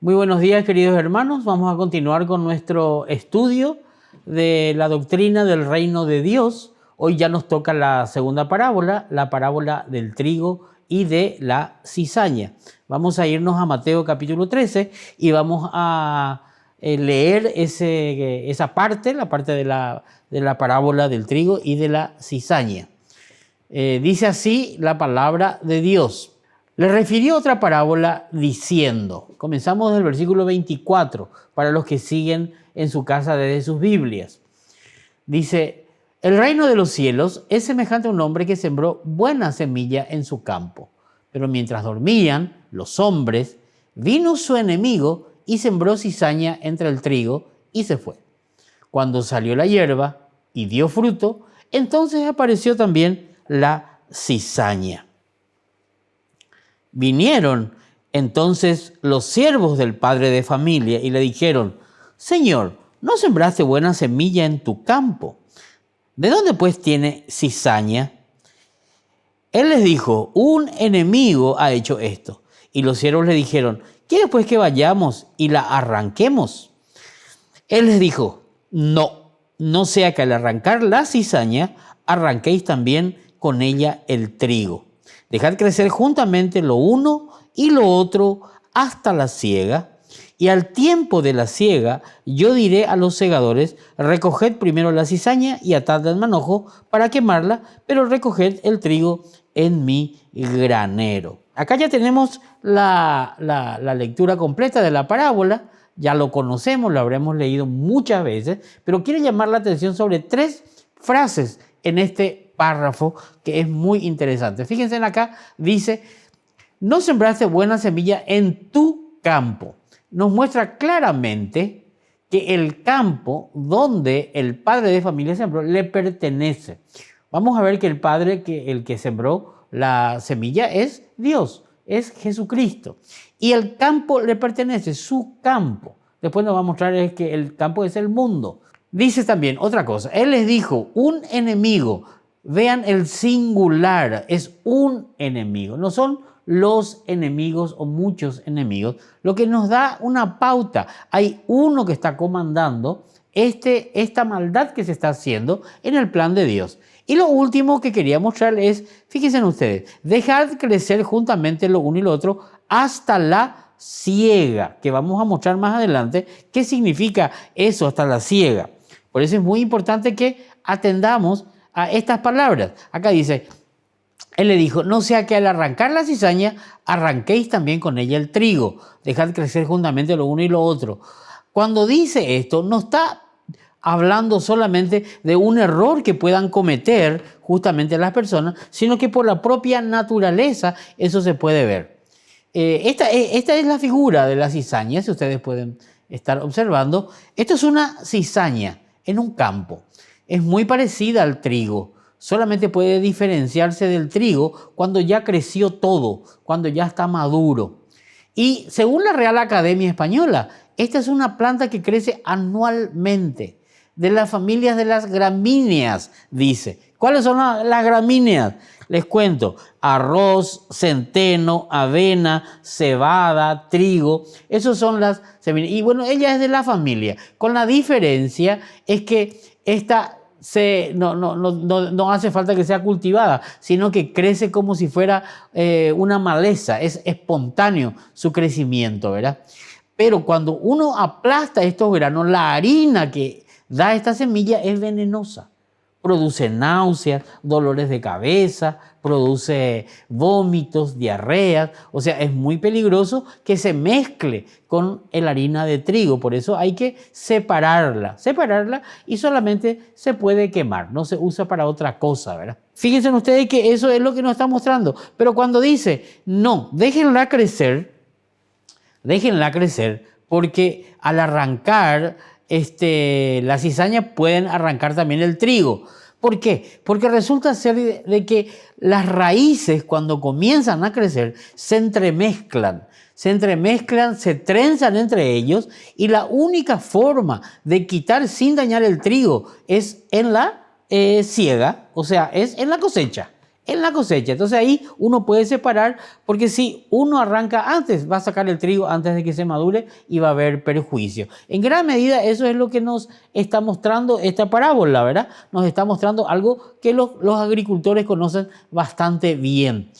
Muy buenos días, queridos hermanos. Vamos a continuar con nuestro estudio de la doctrina del reino de Dios. Hoy ya nos toca la segunda parábola, la parábola del trigo y de la cizaña. Vamos a irnos a Mateo capítulo 13 y vamos a leer esa parte, la parte de la parábola del trigo y de la cizaña. Dice así la palabra de Dios. Le refirió otra parábola diciendo, comenzamos del versículo 24, para los que siguen en su casa desde sus Biblias. Dice, el reino de los cielos es semejante a un hombre que sembró buena semilla en su campo. Pero mientras dormían los hombres, vino su enemigo y sembró cizaña entre el trigo y se fue. Cuando salió la hierba y dio fruto, entonces apareció también la cizaña. Vinieron entonces los siervos del padre de familia y le dijeron, Señor, ¿no sembraste buena semilla en tu campo? ¿De dónde pues tiene cizaña? Él les dijo, un enemigo ha hecho esto. Y los siervos le dijeron, ¿quieres pues que vayamos y la arranquemos? Él les dijo, no sea que al arrancar la cizaña, arranquéis también con ella el trigo. Dejad crecer juntamente lo uno y lo otro hasta la siega, y al tiempo de la siega yo diré a los segadores, recoged primero la cizaña y atadla en manojo para quemarla, pero recoged el trigo en mi granero. Acá ya tenemos la lectura completa de la parábola, ya lo conocemos, lo habremos leído muchas veces, pero quiero llamar la atención sobre tres frases en este párrafo que es muy interesante. Fíjense acá, dice, no sembraste buena semilla en tu campo. Nos muestra claramente que el campo donde el padre de familia sembró le pertenece. Vamos a ver que el padre, el que sembró la semilla es Dios, es Jesucristo. Y el campo le pertenece, su campo. Después nos va a mostrar que el campo es el mundo. Dice también otra cosa, él les dijo, un enemigo. Vean el singular, es un enemigo, no son los enemigos o muchos enemigos, lo que nos da una pauta. Hay uno que está comandando esta maldad que se está haciendo en el plan de Dios. Y lo último que quería mostrarles es, fíjense ustedes, dejad crecer juntamente lo uno y lo otro hasta la siega, que vamos a mostrar más adelante qué significa eso, hasta la siega. Por eso es muy importante que atendamos a estas palabras. Acá dice, él le dijo, no sea que al arrancar la cizaña, arranquéis también con ella el trigo. Dejad crecer juntamente lo uno y lo otro. Cuando dice esto, no está hablando solamente de un error que puedan cometer justamente las personas, sino que por la propia naturaleza eso se puede ver. Esta es la figura de la cizaña, si ustedes pueden estar observando. Esto es una cizaña en un campo. Es muy parecida al trigo, solamente puede diferenciarse del trigo cuando ya creció todo, cuando ya está maduro. Y según la Real Academia Española, esta es una planta que crece anualmente, de las familias de las gramíneas, dice. ¿Cuáles son las gramíneas? Les cuento, arroz, centeno, avena, cebada, trigo, esos son las semillas. Y bueno, ella es de la familia, con la diferencia es que esta no hace falta que sea cultivada, sino que crece como si fuera una maleza, es espontáneo su crecimiento, ¿verdad? Pero cuando uno aplasta estos granos, la harina que da esta semilla es venenosa. Produce náuseas, dolores de cabeza, produce vómitos, diarreas. O sea, es muy peligroso que se mezcle con la harina de trigo. Por eso hay que separarla y solamente se puede quemar. No se usa para otra cosa, ¿verdad? Fíjense ustedes que eso es lo que nos está mostrando. Pero cuando dice, no, déjenla crecer porque al arrancar la cizaña pueden arrancar también el trigo. ¿Por qué? Porque resulta ser de que las raíces cuando comienzan a crecer se entremezclan, se trenzan entre ellos y la única forma de quitar sin dañar el trigo es en la siega, o sea, es en la cosecha. en la cosecha. Entonces ahí uno puede separar, porque si uno arranca antes, va a sacar el trigo antes de que se madure y va a haber perjuicio. En gran medida eso es lo que nos está mostrando esta parábola, ¿verdad? Nos está mostrando algo que los agricultores conocen bastante bien.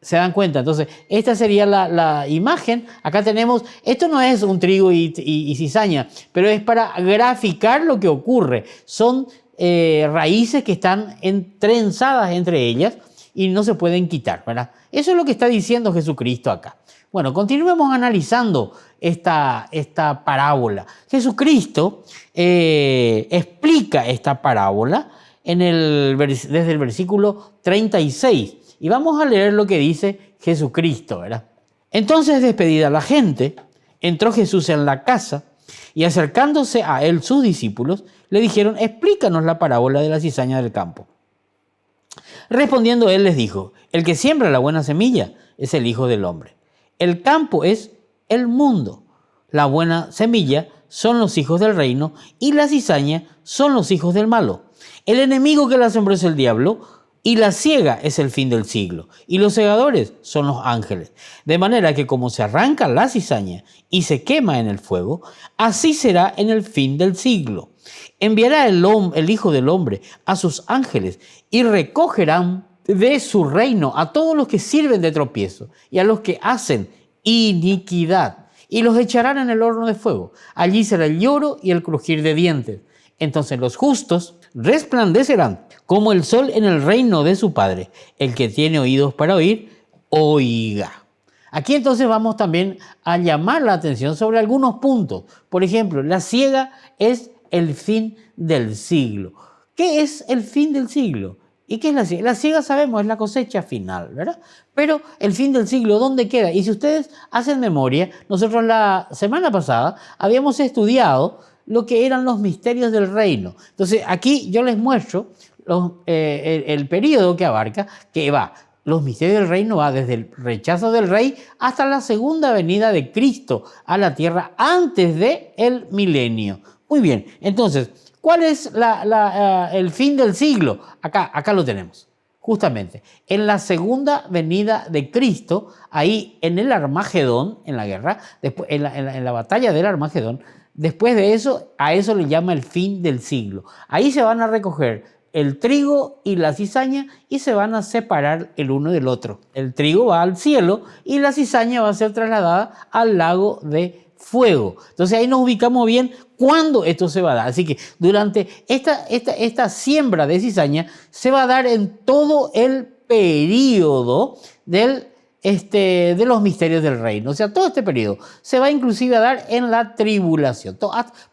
¿Se dan cuenta? Entonces, esta sería la imagen. Acá tenemos, esto no es un trigo y cizaña, pero es para graficar lo que ocurre. Son raíces que están entrenzadas entre ellas y no se pueden quitar, ¿verdad? Eso es lo que está diciendo Jesucristo acá. Bueno, continuemos analizando esta parábola. Jesucristo explica esta parábola desde el versículo 36. Y vamos a leer lo que dice Jesucristo, ¿verdad? Entonces, despedida la gente, entró Jesús en la casa y acercándose a él sus discípulos, le dijeron, explícanos la parábola de la cizaña del campo. Respondiendo él les dijo, el que siembra la buena semilla es el Hijo del Hombre. El campo es el mundo. La buena semilla son los hijos del reino y la cizaña son los hijos del malo. El enemigo que la sembró es el diablo, y la siega es el fin del siglo, y los segadores son los ángeles. De manera que como se arranca la cizaña y se quema en el fuego, así será en el fin del siglo. Enviará el Hijo del Hombre a sus ángeles y recogerán de su reino a todos los que sirven de tropiezo y a los que hacen iniquidad, y los echarán en el horno de fuego. Allí será el lloro y el crujir de dientes. Entonces los justos resplandecerán como el sol en el reino de su Padre. El que tiene oídos para oír, oiga. Aquí entonces vamos también a llamar la atención sobre algunos puntos. Por ejemplo, la siega es el fin del siglo. ¿Qué es el fin del siglo? ¿Y qué es la siega? La siega sabemos, es la cosecha final, ¿verdad? Pero el fin del siglo, ¿dónde queda? Y si ustedes hacen memoria, nosotros la semana pasada habíamos estudiado lo que eran los misterios del reino. Entonces, aquí yo les muestro el periodo que abarca, que va, los misterios del reino va desde el rechazo del rey hasta la segunda venida de Cristo a la tierra antes del milenio. Muy bien, entonces, ¿cuál es el fin del siglo? Acá lo tenemos, justamente. En la segunda venida de Cristo, ahí en el Armagedón, en la guerra, después, en la batalla del Armagedón, después de eso, a eso le llama el fin del siglo. Ahí se van a recoger el trigo y la cizaña y se van a separar el uno del otro. El trigo va al cielo y la cizaña va a ser trasladada al lago de fuego. Entonces ahí nos ubicamos bien cuándo esto se va a dar. Así que durante esta siembra de cizaña se va a dar en todo el periodo de los misterios del reino. O sea, todo este periodo se va inclusive a dar en la tribulación.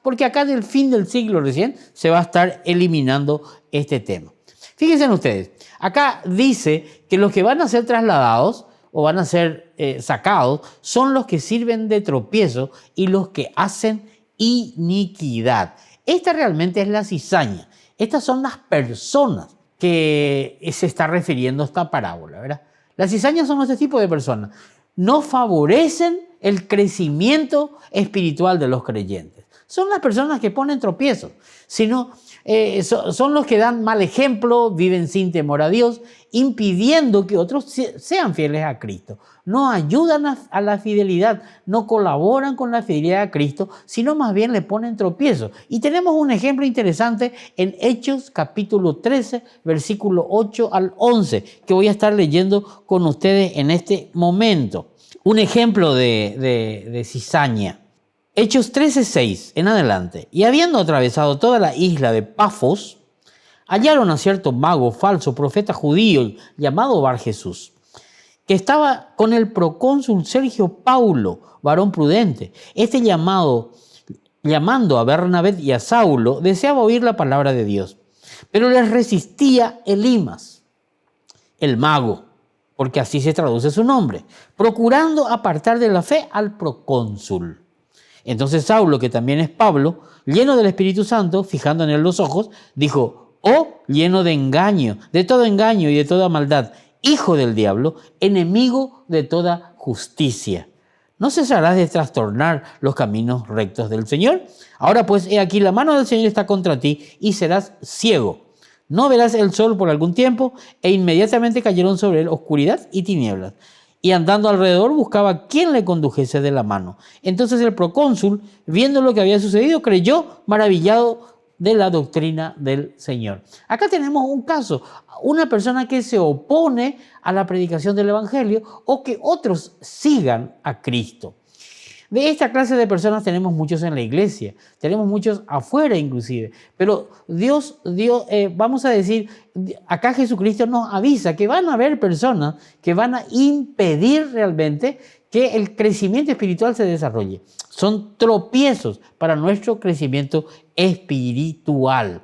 Porque acá en el fin del siglo recién se va a estar eliminando este tema. Fíjense ustedes, acá dice que los que van a ser trasladados o van a ser sacados son los que sirven de tropiezo y los que hacen iniquidad. Esta realmente es la cizaña. Estas son las personas que se está refiriendo a esta parábola, ¿verdad? Las cizañas son este tipo de personas. No favorecen el crecimiento espiritual de los creyentes. Son las personas que ponen tropiezos, sino son los que dan mal ejemplo, viven sin temor a Dios, impidiendo que otros sean fieles a Cristo. No ayudan a la fidelidad, no colaboran con la fidelidad a Cristo, sino más bien le ponen tropiezos. Y tenemos un ejemplo interesante en Hechos capítulo 13, versículo 8 al 11, que voy a estar leyendo con ustedes en este momento. Un ejemplo de cizaña. Hechos 13:6 en adelante. Y habiendo atravesado toda la isla de Pafos, hallaron a cierto mago falso, profeta judío, llamado Bar Jesús, que estaba con el procónsul Sergio Paulo, varón prudente. Este llamando a Bernabé y a Saulo, deseaba oír la palabra de Dios. Pero les resistía Elimas, el mago, porque así se traduce su nombre, procurando apartar de la fe al procónsul. Entonces Saulo, que también es Pablo, lleno del Espíritu Santo, fijando en él los ojos, dijo, oh, lleno de engaño y de toda maldad, hijo del diablo, enemigo de toda justicia. ¿No cesarás de trastornar los caminos rectos del Señor? Ahora pues, he aquí, la mano del Señor está contra ti y serás ciego. No verás el sol por algún tiempo, e inmediatamente cayeron sobre él oscuridad y tinieblas. Y andando alrededor buscaba quién le condujese de la mano. Entonces el procónsul, viendo lo que había sucedido, creyó maravillado de la doctrina del Señor. Acá tenemos un caso, una persona que se opone a la predicación del Evangelio o que otros sigan a Cristo. De esta clase de personas tenemos muchos en la iglesia, tenemos muchos afuera inclusive, pero Dios, vamos a decir, acá Jesucristo nos avisa que van a haber personas que van a impedir realmente que el crecimiento espiritual se desarrolle. Son tropiezos para nuestro crecimiento espiritual.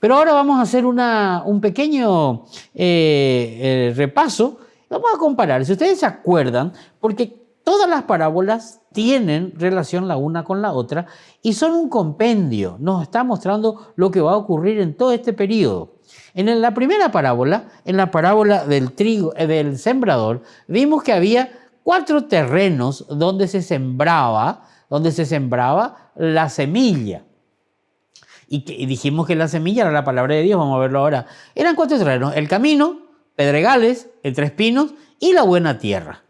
Pero ahora vamos a hacer un pequeño repaso. Vamos a comparar, si ustedes se acuerdan, porque todas las parábolas tienen relación la una con la otra y son un compendio. Nos está mostrando lo que va a ocurrir en todo este periodo. En la primera parábola, en la parábola del trigo, del sembrador, vimos que había 4 terrenos donde se sembraba la semilla. Y dijimos que la semilla era la palabra de Dios, vamos a verlo ahora. Eran 4 terrenos: el camino, pedregales, entre espinos y la buena tierra.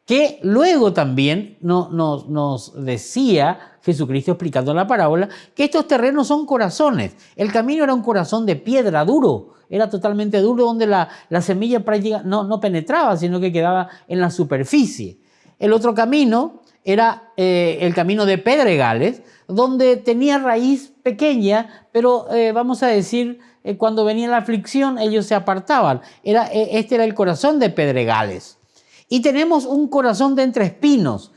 Que luego también nos decía Jesucristo explicando la parábola que estos terrenos son corazones. El camino era un corazón de piedra duro, era totalmente duro, donde la semilla prácticamente no penetraba, sino que quedaba en la superficie. El otro camino era el camino de pedregales, donde tenía raíz pequeña, pero vamos a decir, cuando venía la aflicción ellos se apartaban. Este era el corazón de pedregales. Y tenemos un corazón de entre espinos,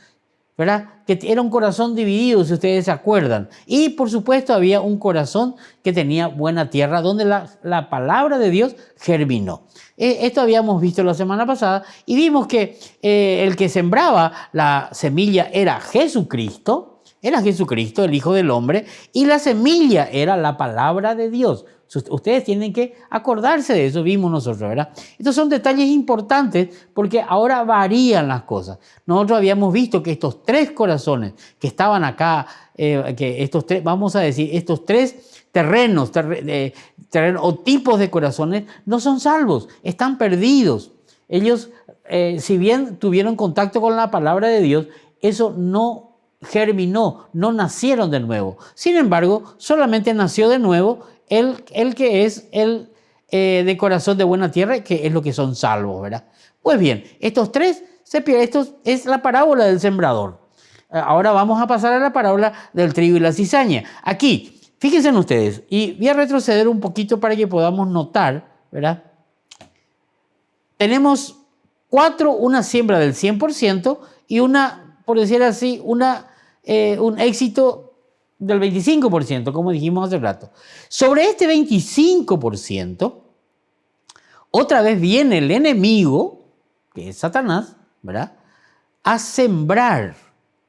¿verdad? Que era un corazón dividido, si ustedes se acuerdan. Y por supuesto había un corazón que tenía buena tierra, donde la palabra de Dios germinó. Esto habíamos visto la semana pasada y vimos que el que sembraba la semilla era Jesucristo, el Hijo del Hombre, y la semilla era la palabra de Dios. Ustedes tienen que acordarse de eso, vimos nosotros, ¿verdad? Estos son detalles importantes porque ahora varían las cosas. Nosotros habíamos visto que estos 3 corazones que estaban acá, vamos a decir, estos 3 terrenos o tipos de corazones no son salvos, están perdidos. Ellos, si bien tuvieron contacto con la palabra de Dios, eso no germinó, no nacieron de nuevo. Sin embargo, solamente nació de nuevo el que es el de corazón de buena tierra, que es lo que son salvos, ¿verdad? Pues bien, estos 3 esto es la parábola del sembrador. Ahora vamos a pasar a la parábola del trigo y la cizaña. Aquí, fíjense ustedes, y voy a retroceder un poquito para que podamos notar, ¿verdad? Tenemos 4, una siembra del 100% y una, por decir así, un éxito del 25%, como dijimos hace rato. Sobre este 25%, otra vez viene el enemigo, que es Satanás, ¿verdad? A sembrar,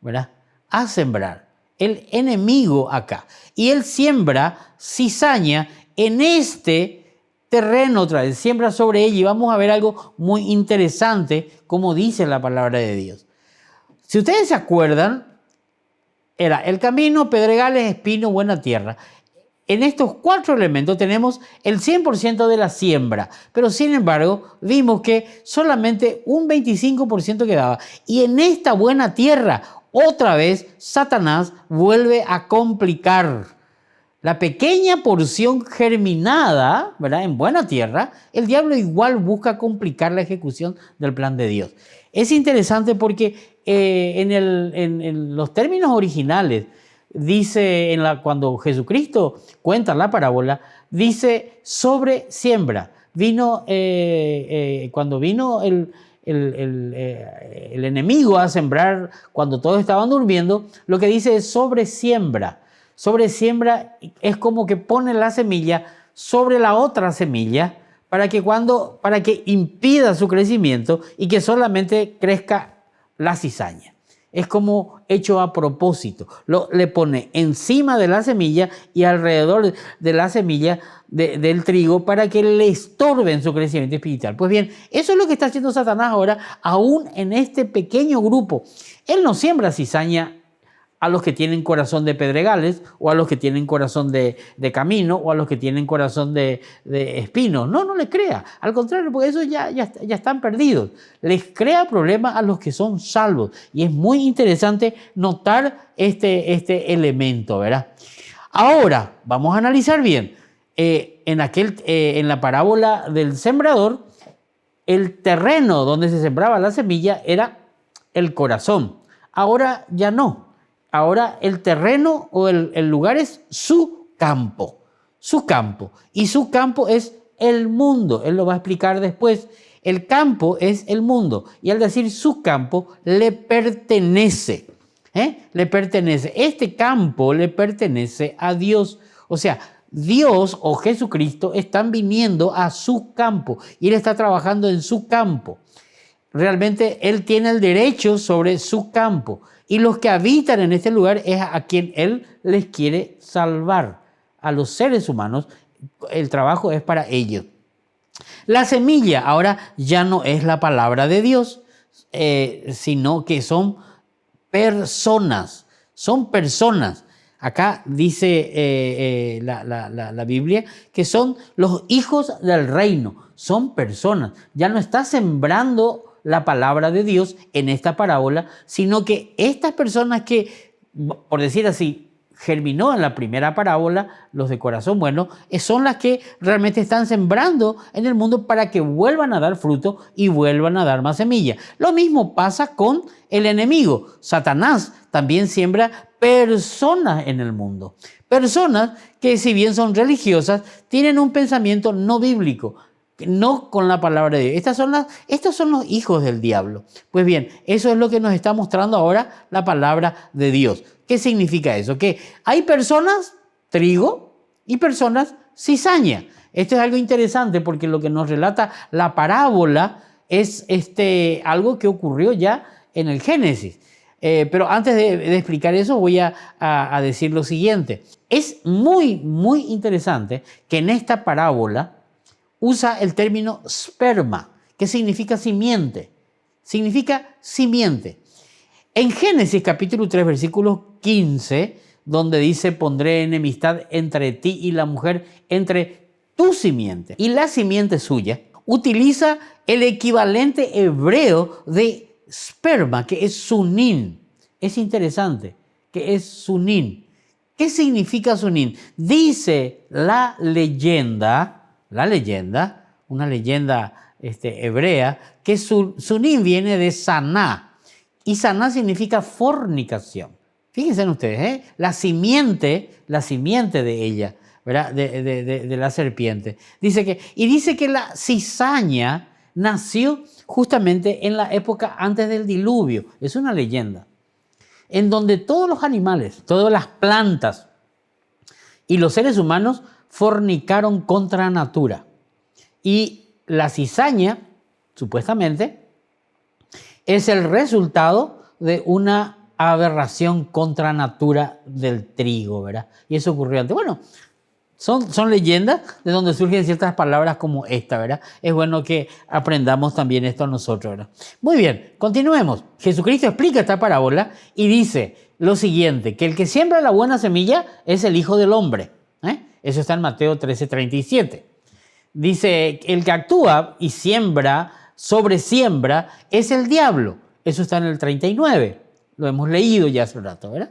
¿verdad? A sembrar. El enemigo acá. Y él siembra cizaña en este terreno otra vez, siembra sobre ella, y vamos a ver algo muy interesante, como dice la palabra de Dios. Si ustedes se acuerdan, era el camino, pedregales, espino, buena tierra. En estos 4 elementos tenemos el 100% de la siembra, pero sin embargo vimos que solamente un 25% quedaba. Y en esta buena tierra, otra vez Satanás vuelve a complicar. La pequeña porción germinada, ¿verdad?, en buena tierra, el diablo igual busca complicar la ejecución del plan de Dios. Es interesante porque en los términos originales, dice cuando Jesucristo cuenta la parábola, dice sobre siembra. Cuando vino el enemigo a sembrar, cuando todos estaban durmiendo, lo que dice es sobre siembra. Sobre siembra es como que pone la semilla sobre la otra semilla para que impida su crecimiento y que solamente crezca la cizaña. Es como hecho a propósito. Le pone encima de la semilla y alrededor de la semilla del trigo para que le estorben su crecimiento espiritual. Pues bien, eso es lo que está haciendo Satanás ahora, aún en este pequeño grupo. Él no siembra cizaña a los que tienen corazón de pedregales, o a los que tienen corazón de camino, o a los que tienen corazón de espinos. No, no les crea. Al contrario, porque esos ya están perdidos. Les crea problemas a los que son salvos. Y es muy interesante notar este elemento, ¿verdad? Ahora, vamos a analizar bien. En la parábola del sembrador, el terreno donde se sembraba la semilla era el corazón. Ahora ya no. Ahora el terreno o el lugar es su campo. Su campo. Y su campo es el mundo. Él lo va a explicar después. El campo es el mundo. Y al decir su campo, le pertenece. Le pertenece. Este campo le pertenece a Dios. O sea, Dios o Jesucristo están viniendo a su campo. Y Él está trabajando en su campo. Realmente Él tiene el derecho sobre su campo. Y los que habitan en este lugar es a quien Él les quiere salvar. A los seres humanos, el trabajo es para ellos. La semilla ahora ya no es la palabra de Dios, sino que son personas. Son personas. Acá dice la Biblia que son los hijos del reino. Son personas. Ya no está sembrando la palabra de Dios en esta parábola, sino que estas personas que, por decir así, germinó en la primera parábola, los de corazón bueno, son las que realmente están sembrando en el mundo para que vuelvan a dar fruto y vuelvan a dar más semilla. Lo mismo pasa con el enemigo. Satanás también siembra personas en el mundo. Personas que, si bien son religiosas, tienen un pensamiento no bíblico, no con la palabra de Dios. Estos son los hijos del diablo. Pues bien, eso es lo que nos está mostrando ahora la palabra de Dios. ¿Qué significa eso? Que hay personas, trigo, y personas, cizaña. Esto es algo interesante porque lo que nos relata la parábola es algo que ocurrió ya en el Génesis. Pero antes de explicar eso voy a decir lo siguiente. Es muy, muy interesante que en esta parábola usa el término sperma, que significa simiente. Significa simiente. En Génesis capítulo 3, versículo 15, donde dice, pondré enemistad entre ti y la mujer, entre tu simiente y la simiente suya, utiliza el equivalente hebreo de sperma, que es sunin. Es interesante, que es sunin. ¿Qué significa sunin? Dice la leyenda, una leyenda hebrea, que sunin viene de saná, y saná significa fornicación. Fíjense ustedes, la simiente de ella, ¿verdad? De la serpiente. Dice que la cizaña nació justamente en la época antes del diluvio. Es una leyenda en donde todos los animales, todas las plantas y los seres humanos fornicaron contra natura. Y la cizaña, supuestamente, es el resultado de una aberración contra natura del trigo, ¿verdad? Y eso ocurrió antes. Bueno, son leyendas de donde surgen ciertas palabras como esta, ¿verdad? Es bueno que aprendamos también esto nosotros, ¿verdad? Muy bien, continuemos. Jesucristo explica esta parábola y dice lo siguiente, que el que siembra la buena semilla es el Hijo del Hombre. Eso está en Mateo 13:37. Dice, el que actúa y sobresiembra, es el diablo. Eso está en el 39. Lo hemos leído ya hace un rato, ¿verdad?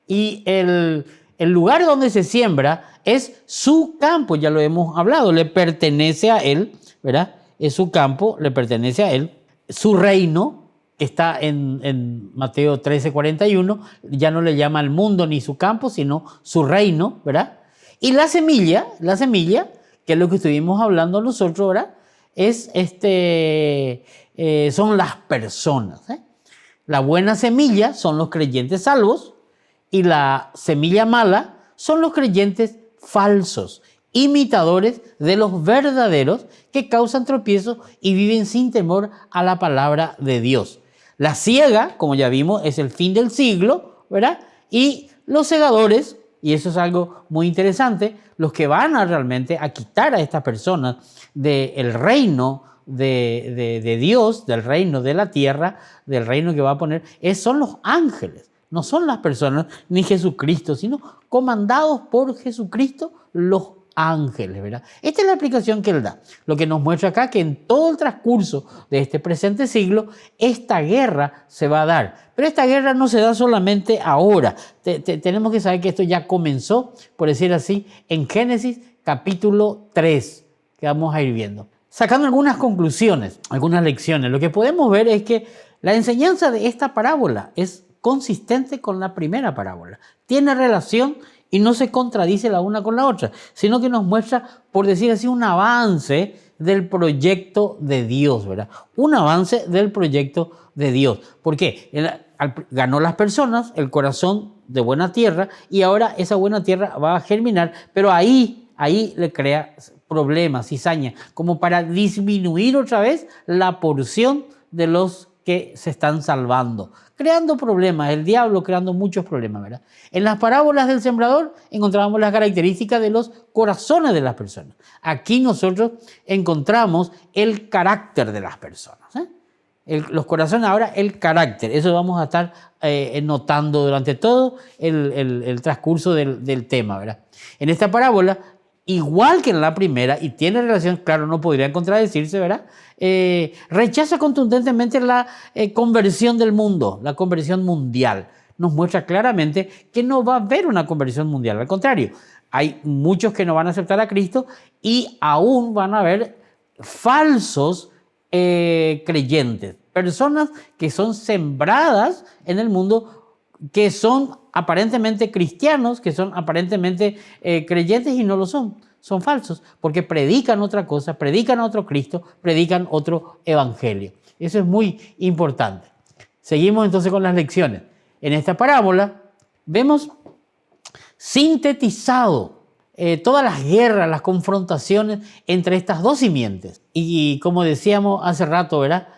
Y el lugar donde se siembra es su campo, ya lo hemos hablado, le pertenece a él, ¿verdad? Es su campo, le pertenece a él. Su reino, que está en Mateo 13:41, ya no le llama al mundo ni su campo, sino su reino, ¿verdad? Y la semilla, que es lo que estuvimos hablando nosotros, ¿verdad? Son las personas. La buena semilla son los creyentes salvos y la semilla mala son los creyentes falsos, imitadores de los verdaderos que causan tropiezos y viven sin temor a la palabra de Dios. La siega, como ya vimos, es el fin del siglo, ¿verdad? Y los segadores, y eso es algo muy interesante, los que van realmente a quitar a estas personas del reino de Dios, del reino de la tierra, del reino que va a poner, son los ángeles. No son las personas ni Jesucristo, sino comandados por Jesucristo los ángeles, ¿verdad? Esta es la explicación que él da. Lo que nos muestra acá que en todo el transcurso de este presente siglo, esta guerra se va a dar. Pero esta guerra no se da solamente ahora. Tenemos que saber que esto ya comenzó, por decir así, en Génesis capítulo 3, que vamos a ir viendo. Sacando algunas conclusiones, algunas lecciones, lo que podemos ver es que la enseñanza de esta parábola es consistente con la primera parábola. Tiene relación y no se contradice la una con la otra, sino que nos muestra, por decir así, un avance del proyecto de Dios, ¿verdad? Un avance del proyecto de Dios. ¿Por qué? Ganó las personas, el corazón de buena tierra, y ahora esa buena tierra va a germinar, pero ahí le crea problemas, cizaña, como para disminuir otra vez la porción de los que se están salvando, creando problemas, el diablo creando muchos problemas, ¿verdad? En las parábolas del sembrador encontramos las características de los corazones de las personas. Aquí nosotros encontramos el carácter de las personas, los corazones ahora, el carácter. Eso vamos a estar notando durante todo el transcurso del tema, ¿verdad? En esta parábola, igual que en la primera, y tiene relación, claro, no podrían contradecirse, ¿verdad? Rechaza contundentemente la conversión del mundo, la conversión mundial. Nos muestra claramente que no va a haber una conversión mundial. Al contrario, hay muchos que no van a aceptar a Cristo y aún van a haber falsos creyentes. Personas que son sembradas en el mundo, que son aparentemente cristianos, que son aparentemente creyentes y no lo son. Son falsos porque predican otra cosa, predican a otro Cristo, predican otro evangelio. Eso es muy importante. Seguimos entonces con las lecciones. En esta parábola vemos sintetizado todas las guerras, las confrontaciones entre estas dos simientes. Y como decíamos hace rato, ¿verdad?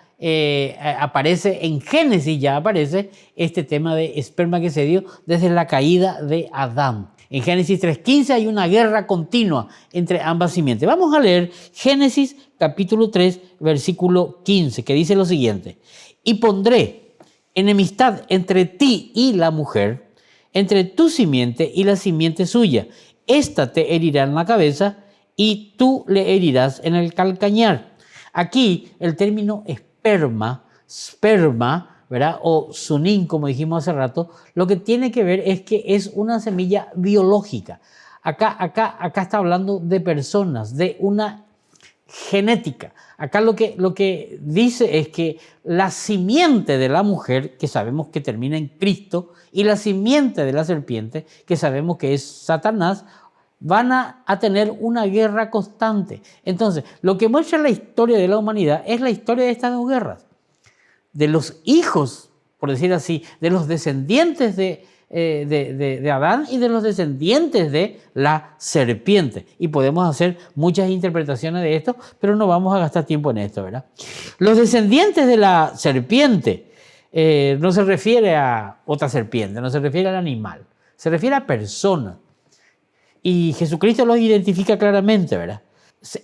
Aparece en Génesis, ya aparece este tema de esperma que se dio desde la caída de Adán. En Génesis 3:15 hay una guerra continua entre ambas simientes. Vamos a leer Génesis capítulo 3, versículo 15, que dice lo siguiente: y pondré enemistad entre ti y la mujer, entre tu simiente y la simiente suya. Ésta te herirá en la cabeza y tú le herirás en el calcañar. Aquí el término esperma, ¿verdad? O sunín, como dijimos hace rato, lo que tiene que ver es que es una semilla biológica. Acá está hablando de personas, de una genética. Acá lo que dice es que la simiente de la mujer, que sabemos que termina en Cristo, y la simiente de la serpiente, que sabemos que es Satanás, van a tener una guerra constante. Entonces, lo que muestra la historia de la humanidad es la historia de estas dos guerras. De los hijos, por decir así, de los descendientes de Adán y de los descendientes de la serpiente. Y podemos hacer muchas interpretaciones de esto, pero no vamos a gastar tiempo en esto, ¿verdad? Los descendientes de la serpiente no se refiere a otra serpiente, no se refiere al animal, se refiere a personas. Y Jesucristo los identifica claramente, ¿verdad?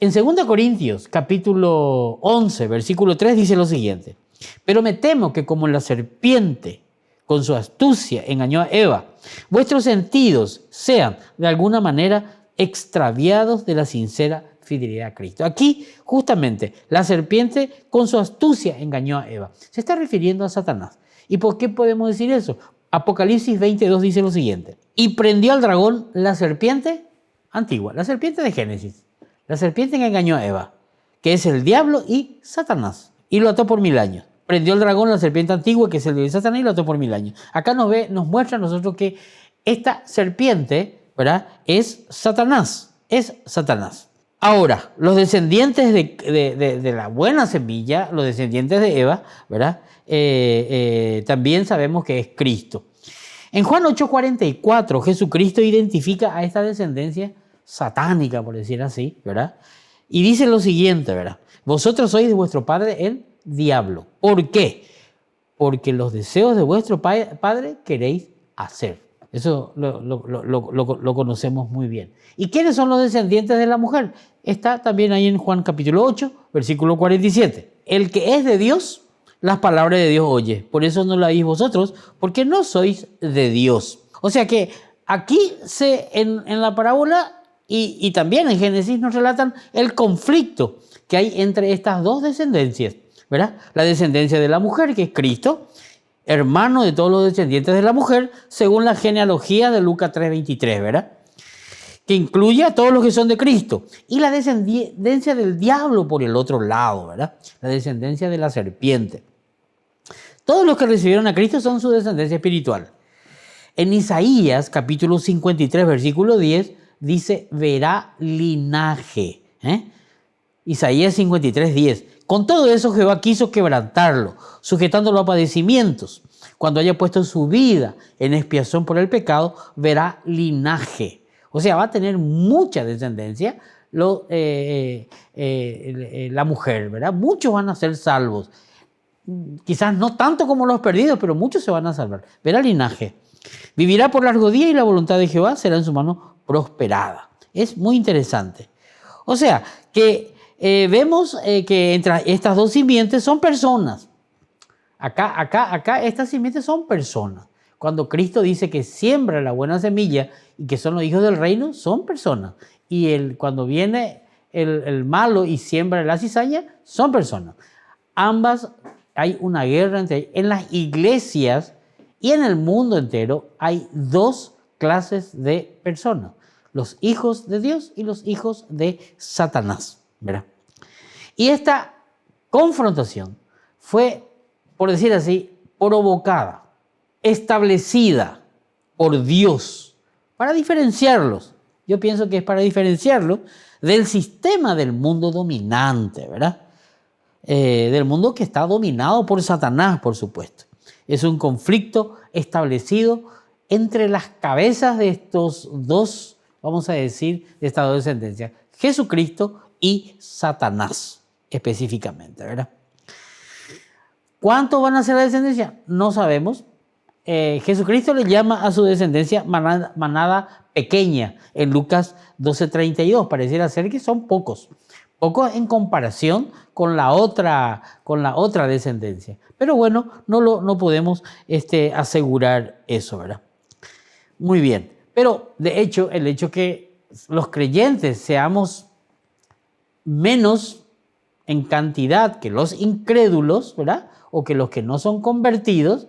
En 2 Corintios, capítulo 11, versículo 3, dice lo siguiente: pero me temo que como la serpiente con su astucia engañó a Eva, vuestros sentidos sean de alguna manera extraviados de la sincera fidelidad a Cristo. Aquí, justamente, la serpiente con su astucia engañó a Eva. Se está refiriendo a Satanás. ¿Y por qué podemos decir eso? Apocalipsis 22 dice lo siguiente: y prendió al dragón la serpiente antigua, la serpiente de Génesis, la serpiente que engañó a Eva, que es el diablo y Satanás, y lo ató por 1000 años. Prendió el dragón, la serpiente antigua, que es el de Satanás, y lo ató por 1000 años. Acá nos muestra a nosotros que esta serpiente, ¿verdad?, es Satanás. Es Satanás. Ahora, los descendientes de la buena semilla, los descendientes de Eva, ¿verdad?, también sabemos que es Cristo. En Juan 8:44, Jesucristo identifica a esta descendencia satánica, por decir así, ¿verdad? Y dice lo siguiente, ¿verdad? Vosotros sois de vuestro padre el diablo. ¿Por qué? Porque los deseos de vuestro padre queréis hacer. Eso lo conocemos muy bien. ¿Y quiénes son los descendientes de la mujer? Está también ahí en Juan capítulo 8, versículo 47. El que es de Dios, las palabras de Dios oye. Por eso no la oís vosotros, porque no sois de Dios. O sea que aquí en la parábola y también en Génesis nos relatan el conflicto que hay entre estas dos descendencias, ¿verdad? La descendencia de la mujer, que es Cristo, hermano de todos los descendientes de la mujer, según la genealogía de Lucas 3:23, ¿verdad? Que incluye a todos los que son de Cristo. Y la descendencia del diablo por el otro lado, ¿verdad? La descendencia de la serpiente. Todos los que recibieron a Cristo son su descendencia espiritual. En Isaías, capítulo 53, versículo 10, dice, verá linaje. Isaías 53, 10. Con todo eso Jehová quiso quebrantarlo, sujetándolo a padecimientos. Cuando haya puesto su vida en expiación por el pecado, verá linaje. O sea, va a tener mucha descendencia la mujer, ¿verdad? Muchos van a ser salvos. Quizás no tanto como los perdidos, pero muchos se van a salvar. Verá linaje. Vivirá por largo día y la voluntad de Jehová será en su mano prosperada. Es muy interesante. O sea, que vemos que entre estas dos simientes son personas. Acá estas simientes son personas. Cuando Cristo dice que siembra la buena semilla y que son los hijos del reino, son personas. Y cuando viene el malo y siembra la cizaña, son personas. Ambas, hay una guerra entre ellas. En las iglesias y en el mundo entero hay dos clases de personas. Los hijos de Dios y los hijos de Satanás, ¿verdad? Y esta confrontación fue, por decir así, provocada, establecida por Dios para diferenciarlos. Yo pienso que es para diferenciarlos del sistema del mundo dominante, ¿verdad? Del mundo que está dominado por Satanás, por supuesto. Es un conflicto establecido entre las cabezas de estos dos, vamos a decir, de estas dos descendencias, Jesucristo y Satanás, específicamente, ¿verdad? ¿Cuántos van a ser la descendencia? No sabemos. Jesucristo le llama a su descendencia manada pequeña en Lucas 12:32. Pareciera ser que son pocos en comparación con la otra descendencia. Pero bueno, no podemos asegurar eso, ¿verdad? Muy bien. Pero de hecho, el hecho que los creyentes seamos menos en cantidad que los incrédulos, ¿verdad? O que los que no son convertidos,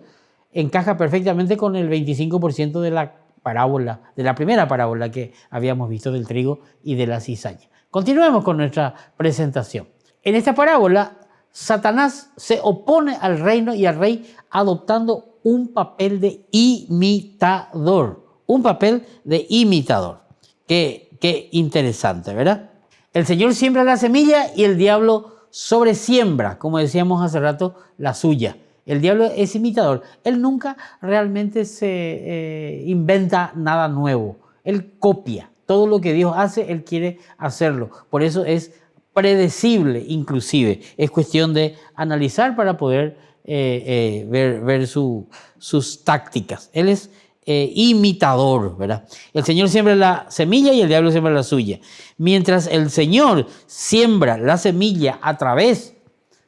encaja perfectamente con el 25% de la parábola, de la primera parábola que habíamos visto del trigo y de la cizaña. Continuemos con nuestra presentación. En esta parábola, Satanás se opone al reino y al rey adoptando un papel de imitador. Un papel de imitador. Qué interesante, ¿verdad? El Señor siembra la semilla y el diablo sobresiembra, como decíamos hace rato, la suya. El diablo es imitador. Él nunca realmente se inventa nada nuevo. Él copia. Todo lo que Dios hace, Él quiere hacerlo. Por eso es predecible, inclusive. Es cuestión de analizar para poder ver sus tácticas. Él es imitador, ¿verdad? El Señor siembra la semilla y el diablo siembra la suya. Mientras el Señor siembra la semilla a través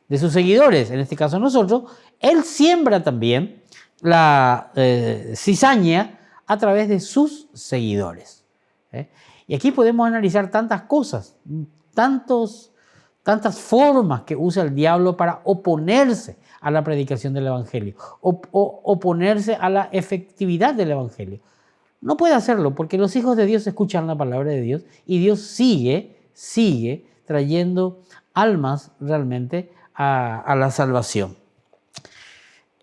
de sus seguidores, en este caso nosotros, Él siembra también la cizaña a través de sus seguidores. Y aquí podemos analizar tantas cosas, tantas formas que usa el diablo para oponerse a la predicación del Evangelio, oponerse a la efectividad del Evangelio. No puede hacerlo porque los hijos de Dios escuchan la palabra de Dios y Dios sigue trayendo almas realmente a la salvación.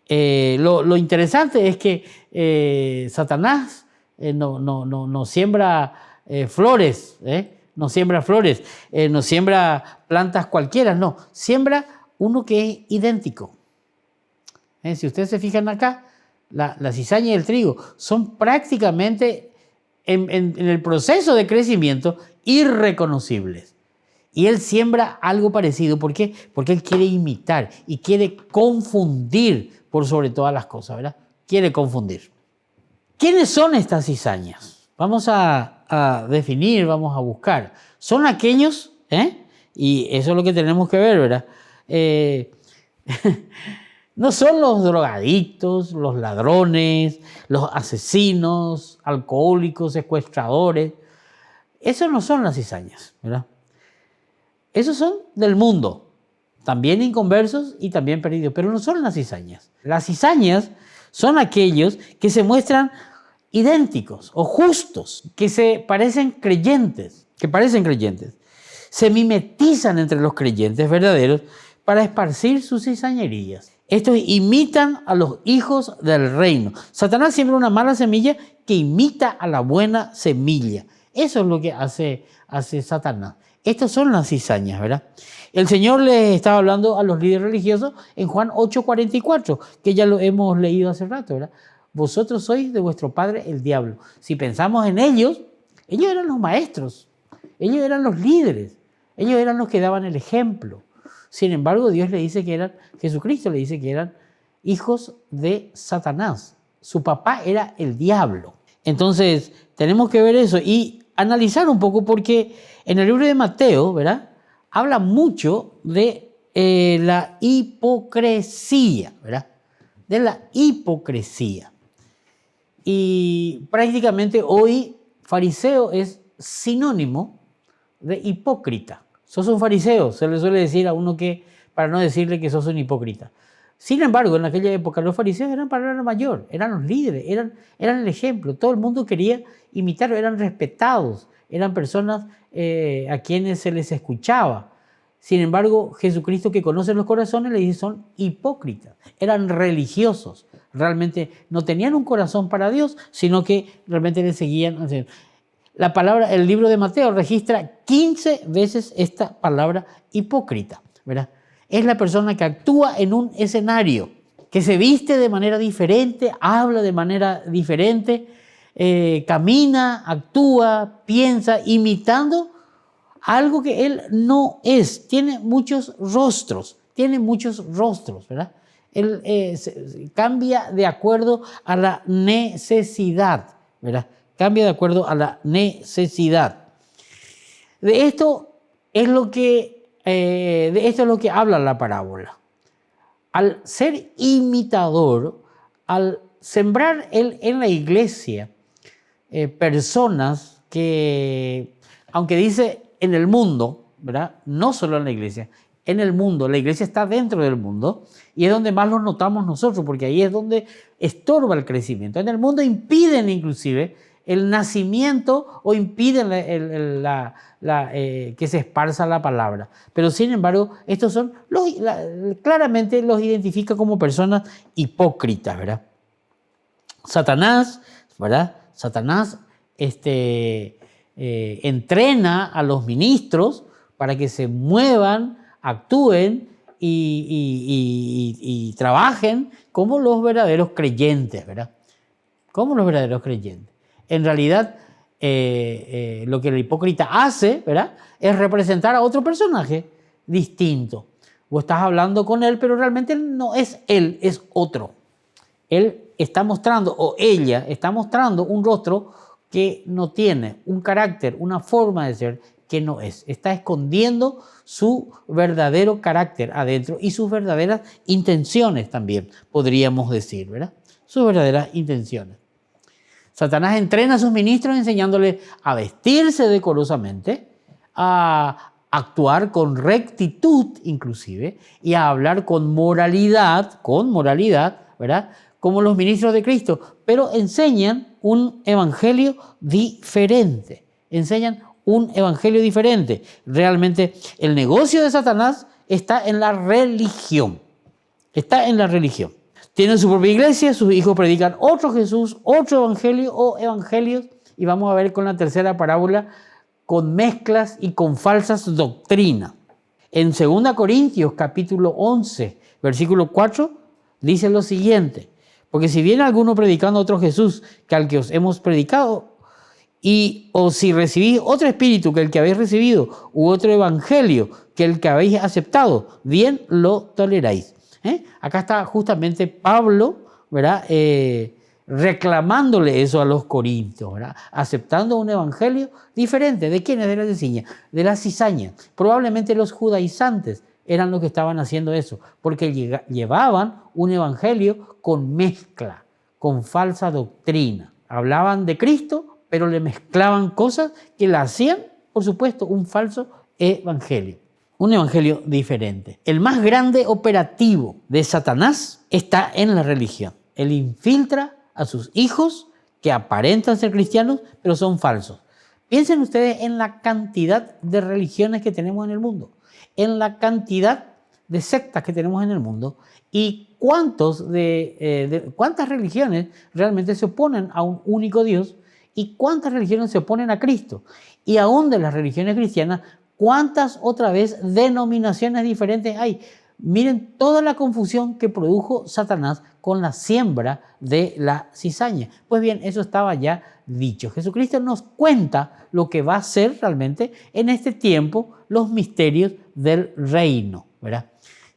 Lo interesante es que Satanás no siembra flores, no siembra flores, no siembra plantas cualquiera, no, siembra uno que es idéntico. Si ustedes se fijan acá, la cizaña y el trigo son prácticamente en el proceso de crecimiento irreconocibles. Y él siembra algo parecido. ¿Por qué? Porque él quiere imitar y quiere confundir por sobre todas las cosas, ¿verdad? Quiere confundir. ¿Quiénes son estas cizañas? Vamos a definir, vamos a buscar. Son aquellos, y eso es lo que tenemos que ver, ¿verdad? No son los drogadictos, los ladrones, los asesinos, alcohólicos, secuestradores. Esos no son las cizañas, ¿verdad? Esos son del mundo, también inconversos y también perdidos, pero no son las cizañas. Las cizañas son aquellos que se muestran idénticos o justos, que se parecen creyentes, se mimetizan entre los creyentes verdaderos para esparcir sus cizañerías. Estos imitan a los hijos del reino. Satanás siembra una mala semilla que imita a la buena semilla. Eso es lo que hace Satanás. Estas son las cizañas, ¿verdad? El Señor les estaba hablando a los líderes religiosos en Juan 8:44, que ya lo hemos leído hace rato, ¿verdad? Vosotros sois de vuestro padre el diablo. Si pensamos en ellos, ellos eran los maestros, ellos eran los líderes, ellos eran los que daban el ejemplo. Sin embargo, Dios le dice que eran, Jesucristo le dice que eran hijos de Satanás. Su papá era el diablo. Entonces, tenemos que ver eso y analizar un poco porque en el libro de Mateo, ¿verdad? Habla mucho de la hipocresía, ¿verdad? De la hipocresía. Y prácticamente hoy fariseo es sinónimo de hipócrita. Sos un fariseo, se le suele decir a uno que, para no decirle que sos un hipócrita. Sin embargo, en aquella época los fariseos eran palabra mayor, eran los líderes, eran el ejemplo. Todo el mundo quería imitarlo, eran respetados, eran personas a quienes se les escuchaba. Sin embargo, Jesucristo, que conoce los corazones, le dice son hipócritas, eran religiosos. Realmente no tenían un corazón para Dios, sino que realmente le seguían. La palabra, el libro de Mateo registra 15 veces esta palabra hipócrita, ¿verdad? Es la persona que actúa en un escenario, que se viste de manera diferente, habla de manera diferente, camina, actúa, piensa, imitando algo que él no es. Tiene muchos rostros, ¿verdad? Él cambia de acuerdo a la necesidad, ¿verdad? Cambia de acuerdo a la necesidad. De esto es lo que habla la parábola. Al ser imitador, al sembrar él en la iglesia personas que, aunque dice en el mundo, ¿verdad? No solo en la iglesia está dentro del mundo y es donde más lo notamos nosotros, porque ahí es donde estorba el crecimiento. En el mundo impiden inclusive el nacimiento o impiden que se esparza la palabra. Pero sin embargo, estos son claramente los identifica como personas hipócritas, ¿verdad? Satanás, ¿verdad? Satanás entrena a los ministros para que se muevan, actúen y trabajen como los verdaderos creyentes, ¿verdad? Como los verdaderos creyentes. En realidad, lo que el hipócrita hace, ¿verdad?, es representar a otro personaje distinto. Vos estás hablando con él, pero realmente no es él, es otro. Él está mostrando, o ella está mostrando un rostro que no tiene, un carácter, una forma de ser que no es. Está escondiendo su verdadero carácter adentro y sus verdaderas intenciones también, podríamos decir, ¿verdad? Sus verdaderas intenciones. Satanás entrena a sus ministros enseñándoles a vestirse decorosamente, a actuar con rectitud inclusive y a hablar con moralidad, ¿verdad?, como los ministros de Cristo, pero enseñan un evangelio diferente, Realmente el negocio de Satanás está en la religión, Tienen su propia iglesia, sus hijos predican otro Jesús, otro evangelio o evangelios, y vamos a ver con la tercera parábola con mezclas y con falsas doctrinas. En 2 Corintios capítulo 11, versículo 4, dice lo siguiente: porque si viene alguno predicando otro Jesús que al que os hemos predicado, o si recibís otro espíritu que el que habéis recibido, u otro evangelio que el que habéis aceptado, bien lo toleráis. Acá está justamente Pablo, ¿verdad?, reclamándole eso a los corintios, ¿verdad?, aceptando un evangelio diferente. ¿De quiénes? De la cizaña. Probablemente los judaizantes eran los que estaban haciendo eso, porque llevaban un evangelio con mezcla, con falsa doctrina. Hablaban de Cristo, pero le mezclaban cosas que la hacían, por supuesto, un falso evangelio. Un evangelio diferente. El más grande operativo de Satanás está en la religión. Él infiltra a sus hijos que aparentan ser cristianos, pero son falsos. Piensen ustedes en la cantidad de religiones que tenemos en el mundo, en la cantidad de sectas que tenemos en el mundo y cuántas religiones realmente se oponen a un único Dios y cuántas religiones se oponen a Cristo. Y aún de las religiones cristianas, ¿cuántas otra vez denominaciones diferentes hay? Miren toda la confusión que produjo Satanás con la siembra de la cizaña. Pues bien, eso estaba ya dicho. Jesucristo nos cuenta lo que va a ser realmente en este tiempo los misterios del reino, ¿verdad?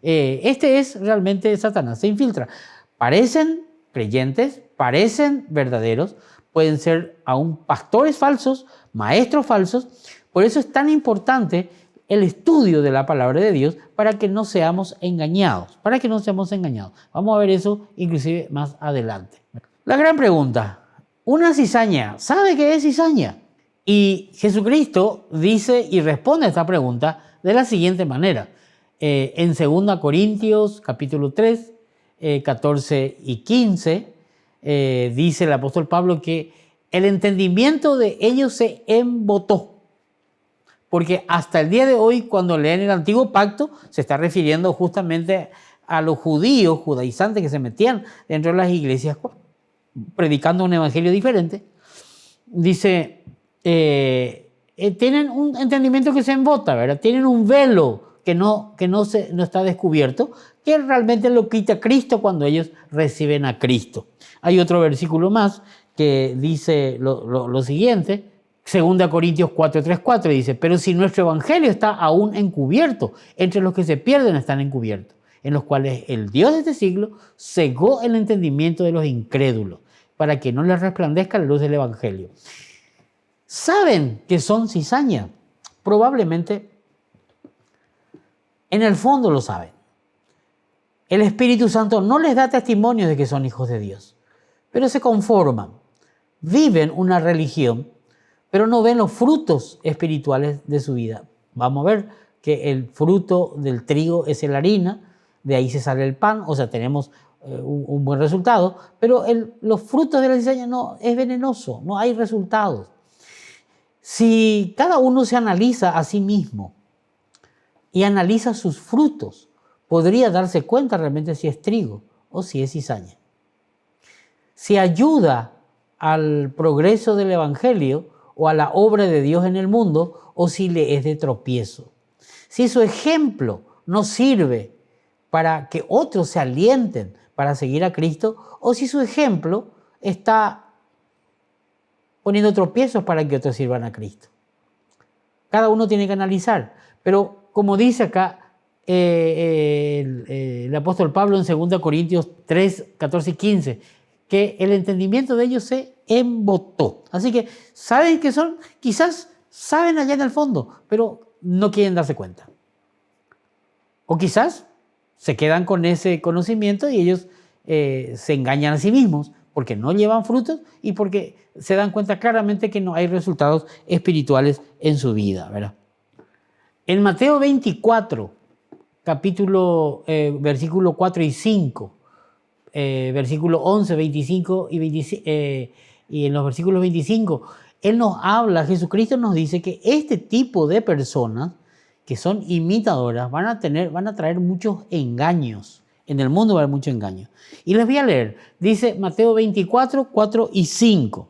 Este es realmente Satanás, se infiltra. Parecen creyentes, parecen verdaderos, pueden ser aún pastores falsos, maestros falsos. Por eso es tan importante el estudio de la palabra de Dios para que no seamos engañados, Vamos a ver eso inclusive más adelante. La gran pregunta, una cizaña, ¿sabe qué es cizaña? Y Jesucristo dice y responde a esta pregunta de la siguiente manera. En 2 Corintios capítulo 3, 14 y 15, dice el apóstol Pablo que el entendimiento de ellos se embotó. Porque hasta el día de hoy, cuando leen el Antiguo Pacto, se está refiriendo justamente a los judíos, judaizantes que se metían dentro de las iglesias predicando un evangelio diferente. Dice, tienen un entendimiento que se embota, ¿verdad? Tienen un velo que no está descubierto, que realmente lo quita Cristo cuando ellos reciben a Cristo. Hay otro versículo más que dice lo siguiente. 2 Corintios 4:3-4 dice, pero si nuestro evangelio está aún encubierto, entre los que se pierden están encubiertos, en los cuales el Dios de este siglo cegó el entendimiento de los incrédulos, para que no les resplandezca la luz del evangelio. ¿Saben que son cizaña? Probablemente en el fondo lo saben. El Espíritu Santo no les da testimonio de que son hijos de Dios, pero se conforman, viven una religión, pero no ven los frutos espirituales de su vida. Vamos a ver que el fruto del trigo es la harina, de ahí se sale el pan, o sea, tenemos un buen resultado, pero los frutos de la cizaña no, es venenoso, no hay resultados. Si cada uno se analiza a sí mismo y analiza sus frutos, podría darse cuenta realmente si es trigo o si es cizaña. Si ayuda al progreso del evangelio o a la obra de Dios en el mundo, o si le es de tropiezo. Si su ejemplo no sirve para que otros se alienten para seguir a Cristo, o si su ejemplo está poniendo tropiezos para que otros sirvan a Cristo. Cada uno tiene que analizar, pero como dice acá el apóstol Pablo en 2 Corintios 3, 14 y 15, que el entendimiento de ellos se embotó. Así que saben que son, quizás saben allá en el fondo, pero no quieren darse cuenta. O quizás se quedan con ese conocimiento y ellos se engañan a sí mismos porque no llevan frutos y porque se dan cuenta claramente que no hay resultados espirituales en su vida, ¿verdad? En Mateo 24, versículo 4 y 5, versículo 11, 25 y en los versículos 25, Él nos habla, Jesucristo nos dice que este tipo de personas que son imitadoras van a traer muchos engaños. En el mundo va a haber muchos engaños. Y les voy a leer, dice Mateo 24, 4 y 5.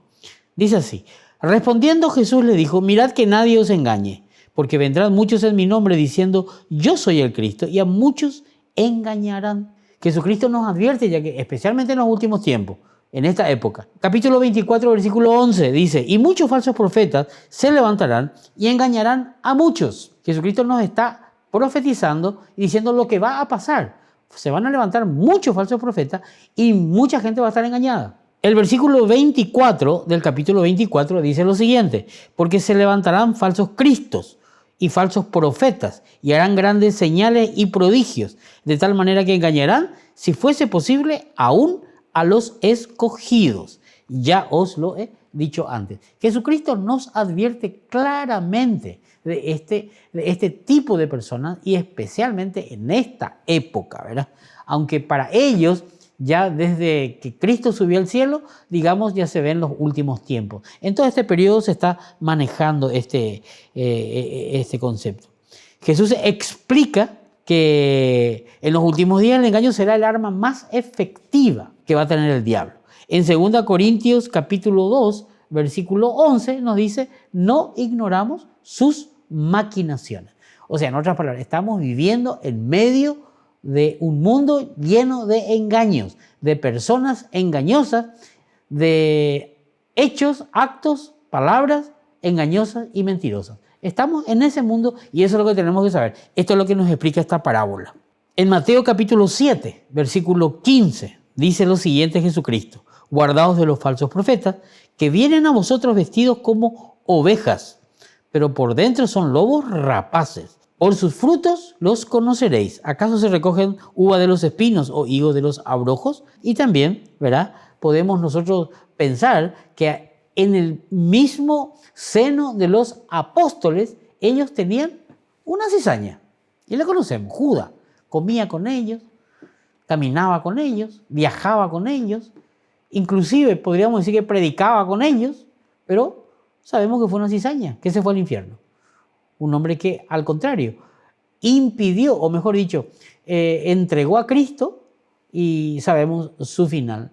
Dice así, respondiendo Jesús le dijo, mirad que nadie os engañe, porque vendrán muchos en mi nombre diciendo, yo soy el Cristo, y a muchos engañarán. Jesucristo nos advierte, ya que especialmente en los últimos tiempos, en esta época. Capítulo 24, versículo 11 dice, y muchos falsos profetas se levantarán y engañarán a muchos. Jesucristo nos está profetizando y diciendo lo que va a pasar. Se van a levantar muchos falsos profetas y mucha gente va a estar engañada. El versículo 24 del capítulo 24 dice lo siguiente, porque se levantarán falsos cristos y falsos profetas, y harán grandes señales y prodigios, de tal manera que engañarán, si fuese posible, aún a los escogidos. Ya os lo he dicho antes. Jesucristo nos advierte claramente de este tipo de personas, y especialmente en esta época, ¿verdad? Aunque para ellos, ya desde que Cristo subió al cielo, digamos, ya se ven los últimos tiempos. En todo este periodo se está manejando este concepto. Jesús explica que en los últimos días el engaño será el arma más efectiva que va a tener el diablo. En 2 Corintios capítulo 2, versículo 11 nos dice: no ignoramos sus maquinaciones. O sea, en otras palabras, estamos viviendo en medio de un mundo lleno de engaños, de personas engañosas, de hechos, actos, palabras engañosas y mentirosas. Estamos en ese mundo y eso es lo que tenemos que saber. Esto es lo que nos explica esta parábola. En Mateo capítulo 7, versículo 15, dice lo siguiente Jesucristo: guardaos de los falsos profetas, que vienen a vosotros vestidos como ovejas, pero por dentro son lobos rapaces. Por sus frutos los conoceréis. ¿Acaso se recogen uva de los espinos o higo de los abrojos? Y también, ¿verdad?, podemos nosotros pensar que en el mismo seno de los apóstoles, ellos tenían una cizaña. Y la conocemos, Judas. Comía con ellos, caminaba con ellos, viajaba con ellos, inclusive podríamos decir que predicaba con ellos, pero sabemos que fue una cizaña, que se fue al infierno. Un hombre que, al contrario, impidió, o mejor dicho, entregó a Cristo, y sabemos su final.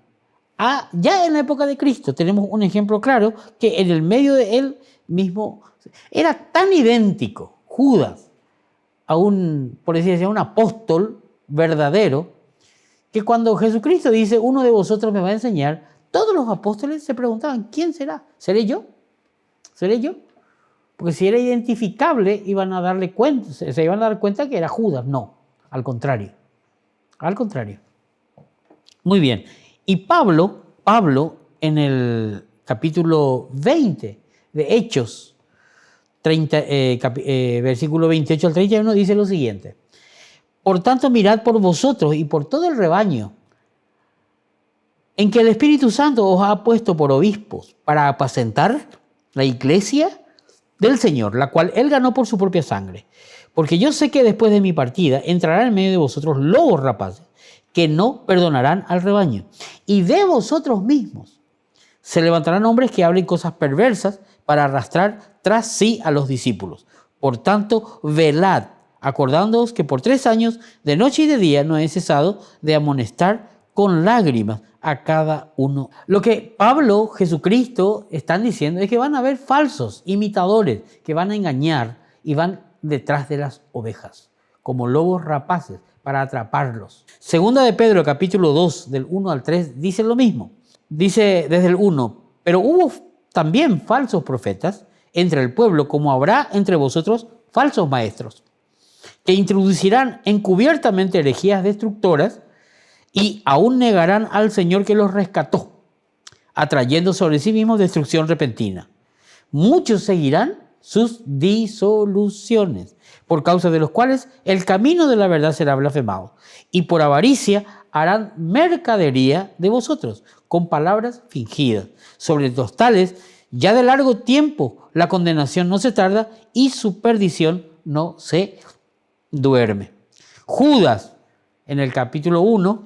Ya en la época de Cristo tenemos un ejemplo claro, que en el medio de él mismo era tan idéntico Judas a por decir así, a un apóstol verdadero, que cuando Jesucristo dice: uno de vosotros me va a enseñar, todos los apóstoles se preguntaban: ¿quién será? ¿Seré yo? ¿Seré yo? Porque si era identificable, iban a darle cuenta, se iban a dar cuenta que era Judas. No, al contrario. Al contrario. Muy bien. Y Pablo en el capítulo 20 de Hechos, versículo 28 al 31, dice lo siguiente: por tanto, mirad por vosotros y por todo el rebaño, en que el Espíritu Santo os ha puesto por obispos, para apacentar la iglesia del Señor, la cual Él ganó por su propia sangre. Porque yo sé que después de mi partida entrarán en medio de vosotros lobos rapaces, que no perdonarán al rebaño. Y de vosotros mismos se levantarán hombres que hablen cosas perversas para arrastrar tras sí a los discípulos. Por tanto, velad, acordándoos que por 3 años, de noche y de día, no he cesado de amonestar con lágrimas a cada uno. Lo que Pablo, Jesucristo están diciendo es que van a haber falsos imitadores que van a engañar y van detrás de las ovejas, como lobos rapaces, para atraparlos. Segunda de Pedro, capítulo 2, del 1 al 3, dice lo mismo. Dice desde el 1: pero hubo también falsos profetas entre el pueblo, como habrá entre vosotros falsos maestros, que introducirán encubiertamente herejías destructoras, y aún negarán al Señor que los rescató, atrayendo sobre sí mismos destrucción repentina. Muchos seguirán sus disoluciones, por causa de los cuales el camino de la verdad será blasfemado, y por avaricia harán mercadería de vosotros, con palabras fingidas. Sobre los tales, ya de largo tiempo la condenación no se tarda, y su perdición no se duerme. Judas, en el capítulo 1,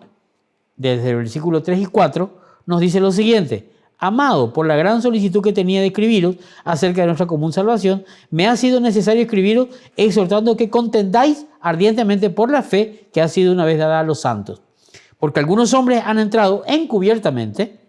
desde el versículo 3 y 4, nos dice lo siguiente: amado, por la gran solicitud que tenía de escribiros acerca de nuestra común salvación, me ha sido necesario escribiros exhortando que contendáis ardientemente por la fe que ha sido una vez dada a los santos. Porque algunos hombres han entrado encubiertamente,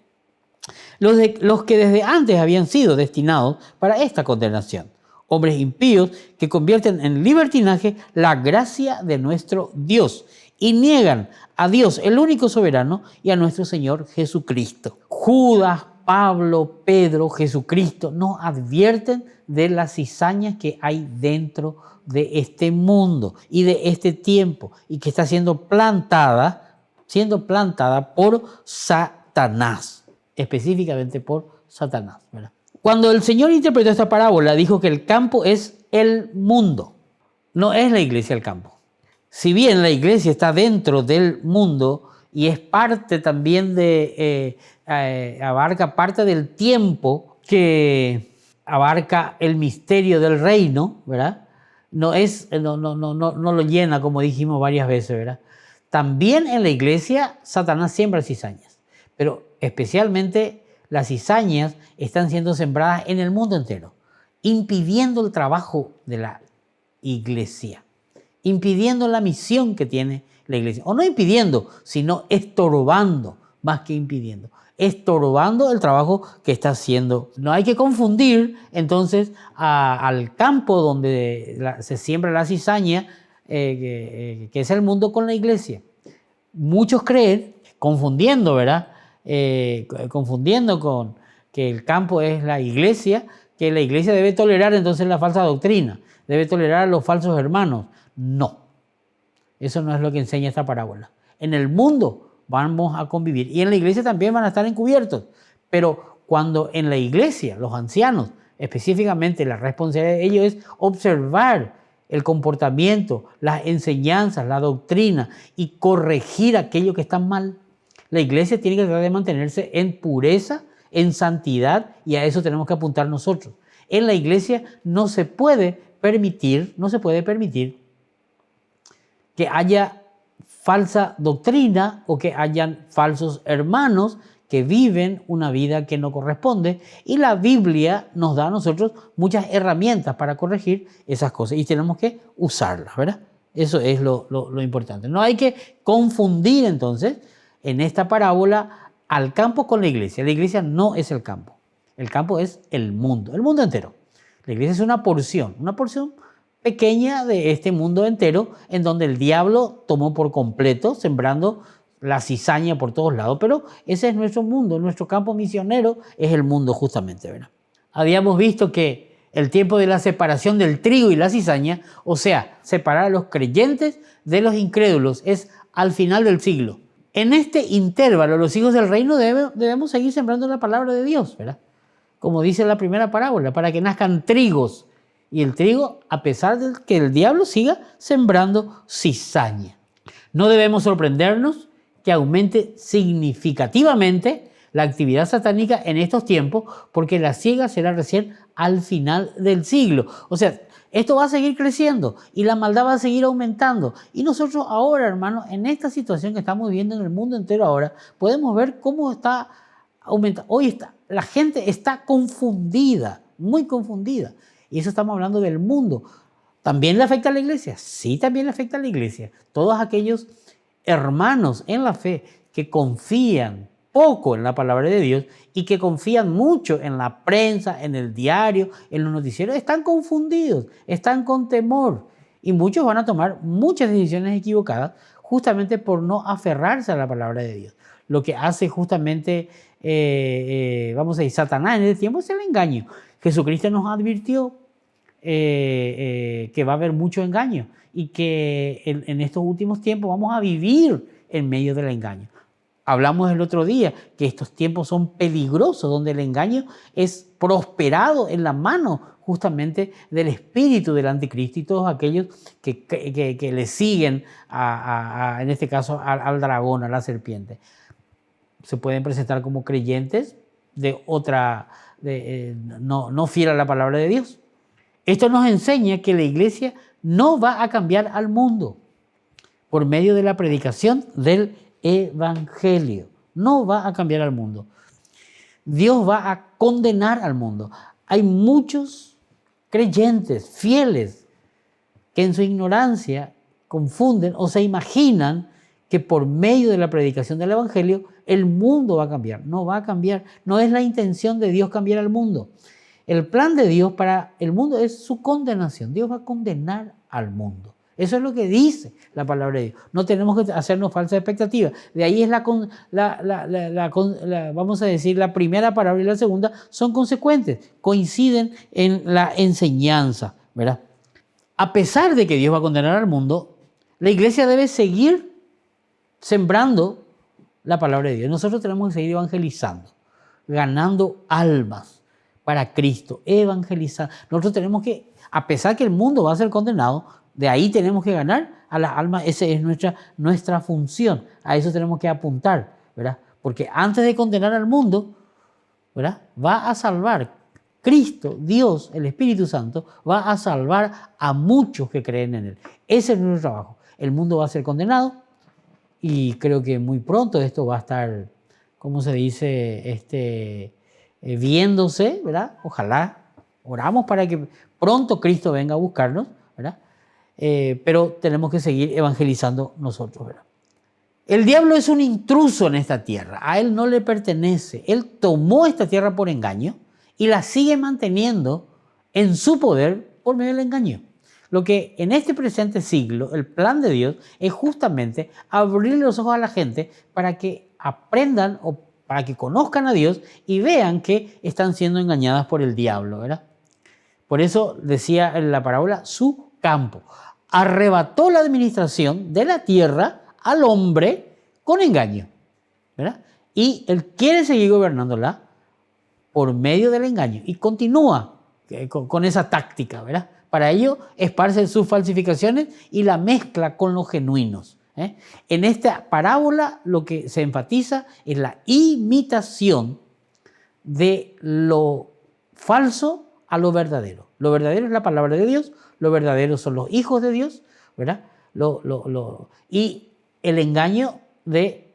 los que desde antes habían sido destinados para esta condenación. Hombres impíos que convierten en libertinaje la gracia de nuestro Dios y niegan a Dios, el único soberano, y a nuestro Señor Jesucristo. Judas, Pablo, Pedro, Jesucristo nos advierten de las cizañas que hay dentro de este mundo y de este tiempo, y que está siendo plantada por Satanás, específicamente por Satanás, ¿verdad? Cuando el Señor interpretó esta parábola, dijo que el campo es el mundo. No es la iglesia el campo. Si bien la iglesia está dentro del mundo y es parte también abarca parte del tiempo que abarca el misterio del reino, ¿verdad? No lo llena, como dijimos varias veces, ¿verdad? También en la iglesia Satanás siembra cizañas, pero especialmente las cizañas están siendo sembradas en el mundo entero, impidiendo el trabajo de la iglesia, impidiendo la misión que tiene la iglesia. O no impidiendo, sino estorbando, más que impidiendo. Estorbando el trabajo que está haciendo. No hay que confundir entonces al campo donde se siembra la cizaña, que es el mundo, con la iglesia. Muchos creen, confundiendo, ¿verdad? Confundiendo con que el campo es la iglesia, que la iglesia debe tolerar entonces la falsa doctrina, debe tolerar a los falsos hermanos. No, eso no es lo que enseña esta parábola. En el mundo vamos a convivir y en la iglesia también van a estar encubiertos, pero cuando en la iglesia, los ancianos, específicamente la responsabilidad de ellos es observar el comportamiento, las enseñanzas, la doctrina y corregir aquello que está mal. La iglesia tiene que tratar de mantenerse en pureza, en santidad, y a eso tenemos que apuntar nosotros. En la iglesia no se puede permitir que haya falsa doctrina o que hayan falsos hermanos que viven una vida que no corresponde, y la Biblia nos da a nosotros muchas herramientas para corregir esas cosas y tenemos que usarlas, ¿verdad? Eso es lo importante. No hay que confundir entonces en esta parábola al campo con la iglesia. La iglesia no es el campo es el mundo entero. La iglesia es una porción pequeña de este mundo entero en donde el diablo tomó por completo, sembrando la cizaña por todos lados, pero ese es nuestro mundo, nuestro campo misionero es el mundo justamente, ¿verdad? Habíamos visto que el tiempo de la separación del trigo y la cizaña, o sea, separar a los creyentes de los incrédulos, es al final del siglo. En este intervalo, los hijos del reino debemos seguir sembrando la palabra de Dios, ¿verdad? Como dice la primera parábola, para que nazcan trigos. Y el trigo, a pesar de que el diablo siga sembrando cizaña. No debemos sorprendernos que aumente significativamente la actividad satánica en estos tiempos, porque la siega será recién al final del siglo. O sea, esto va a seguir creciendo y la maldad va a seguir aumentando. Y nosotros ahora, hermanos, en esta situación que estamos viviendo en el mundo entero ahora, podemos ver cómo está aumentando. Hoy la gente está confundida, muy confundida. Y eso estamos hablando del mundo. ¿También le afecta a la iglesia? Sí, también le afecta a la iglesia. Todos aquellos hermanos en la fe que confían poco en la palabra de Dios y que confían mucho en la prensa, en el diario, en los noticieros, están confundidos, están con temor. Y muchos van a tomar muchas decisiones equivocadas justamente por no aferrarse a la palabra de Dios. Lo que hace justamente, vamos a decir, Satanás en ese tiempo es el engaño. Jesucristo nos advirtió que va a haber mucho engaño y que en estos últimos tiempos vamos a vivir en medio del engaño. Hablamos el otro día que estos tiempos son peligrosos, donde el engaño es prosperado en la mano justamente del espíritu del anticristo y todos aquellos que le siguen, en este caso, al dragón, a la serpiente. Se pueden presentar como creyentes no fiel a la palabra de Dios. Esto nos enseña que la iglesia no va a cambiar al mundo por medio de la predicación del evangelio. No va a cambiar al mundo. Dios va a condenar al mundo. Hay muchos creyentes fieles que en su ignorancia confunden o se imaginan que por medio de la predicación del evangelio el mundo va a cambiar. No va a cambiar. No es la intención de Dios cambiar al mundo. El plan de Dios para el mundo es su condenación. Dios va a condenar al mundo. Eso es lo que dice la palabra de Dios. No tenemos que hacernos falsas expectativas. De ahí es vamos a decir, la primera parábola y la segunda son consecuentes, coinciden en la enseñanza, ¿verdad? A pesar de que Dios va a condenar al mundo, la iglesia debe seguir sembrando la palabra de Dios. Nosotros tenemos que seguir evangelizando, ganando almas para Cristo, evangelizar. Nosotros tenemos que, a pesar que el mundo va a ser condenado, de ahí tenemos que ganar a las almas. Esa es nuestra función. A eso tenemos que apuntar, ¿verdad? Porque antes de condenar al mundo, ¿verdad?, va a salvar. Cristo, Dios, el Espíritu Santo, va a salvar a muchos que creen en Él. Ese es nuestro trabajo. El mundo va a ser condenado y creo que muy pronto esto va a estar, ¿cómo se dice?, viéndose, ¿verdad? Ojalá, oramos para que pronto Cristo venga a buscarnos, ¿verdad? Pero tenemos que seguir evangelizando nosotros, ¿verdad? El diablo es un intruso en esta tierra, a él no le pertenece. Él tomó esta tierra por engaño y la sigue manteniendo en su poder por medio del engaño. Lo que en este presente siglo, el plan de Dios es justamente abrir los ojos a la gente para que aprendan o para que conozcan a Dios y vean que están siendo engañadas por el diablo, ¿verdad? Por eso decía en la parábola, su campo. Arrebató la administración de la tierra al hombre con engaño, ¿verdad? Y él quiere seguir gobernándola por medio del engaño y continúa con esa táctica, ¿verdad? Para ello esparce sus falsificaciones y la mezcla con los genuinos, ¿eh? En esta parábola lo que se enfatiza es la imitación de lo falso a lo verdadero. Lo verdadero es la palabra de Dios, lo verdadero son los hijos de Dios, ¿verdad? Y el engaño de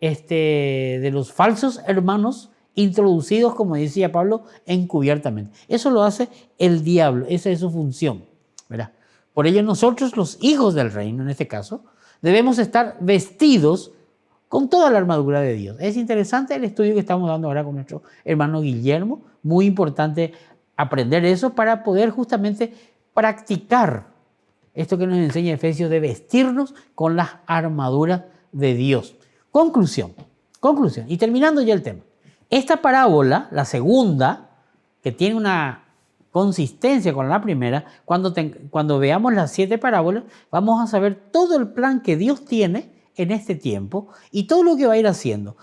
los falsos hermanos introducidos, como decía Pablo, encubiertamente. Eso lo hace el diablo, esa es su función, ¿verdad? Por ello nosotros, los hijos del reino, en este caso, debemos estar vestidos con toda la armadura de Dios. Es interesante el estudio que estamos dando ahora con nuestro hermano Guillermo, muy importante aprender eso para poder justamente practicar esto que nos enseña Efesios de vestirnos con las armaduras de Dios. Conclusión, y terminando ya el tema. Esta parábola, la segunda, que tiene una consistencia con la primera, cuando veamos las 7 parábolas, vamos a saber todo el plan que Dios tiene en este tiempo y todo lo que va a ir haciendo.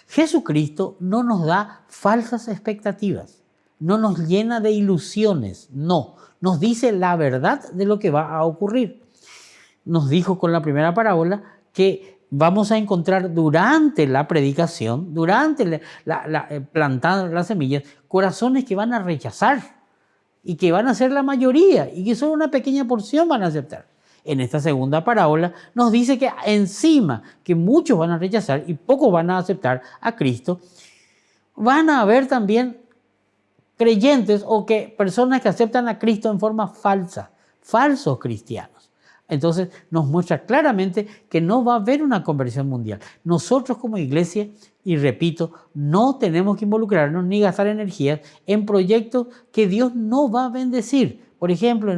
Jesucristo no nos da falsas expectativas, no nos llena de ilusiones, no, nos dice la verdad de lo que va a ocurrir. Nos dijo con la primera parábola que vamos a encontrar durante la predicación, durante plantar las semillas, corazones que van a rechazar y que van a ser la mayoría y que solo una pequeña porción van a aceptar. En esta segunda parábola nos dice que encima que muchos van a rechazar y pocos van a aceptar a Cristo, van a haber también creyentes o que personas que aceptan a Cristo en forma falsa, falsos cristianos. Entonces nos muestra claramente que no va a haber una conversión mundial. Nosotros como iglesia, y repito, no tenemos que involucrarnos ni gastar energías en proyectos que Dios no va a bendecir. Por ejemplo,